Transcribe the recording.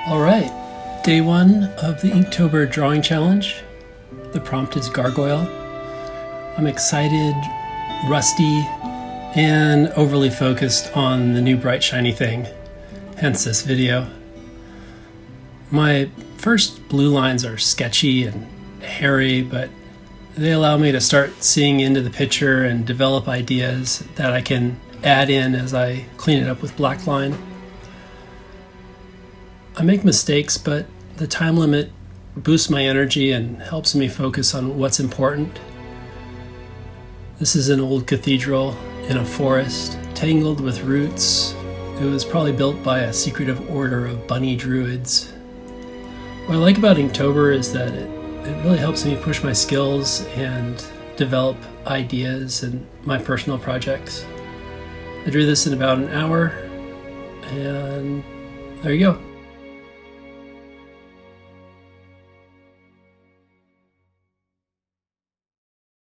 All right, day one of the Inktober drawing challenge. The prompt is Gargoyle. I'm excited, rusty, and overly focused on the new bright shiny thing, hence this video. My first blue lines are sketchy and hairy, but they allow me to start seeing into the picture and develop ideas that I can add in as I clean it up with black line. I make mistakes, but the time limit boosts my energy and helps me focus on what's important. This is an old cathedral in a forest, tangled with roots. It was probably built by a secretive order of bunny druids. What I like about Inktober is that it really helps me push my skills and develop ideas in my personal projects. I drew this in about an hour, and there you go.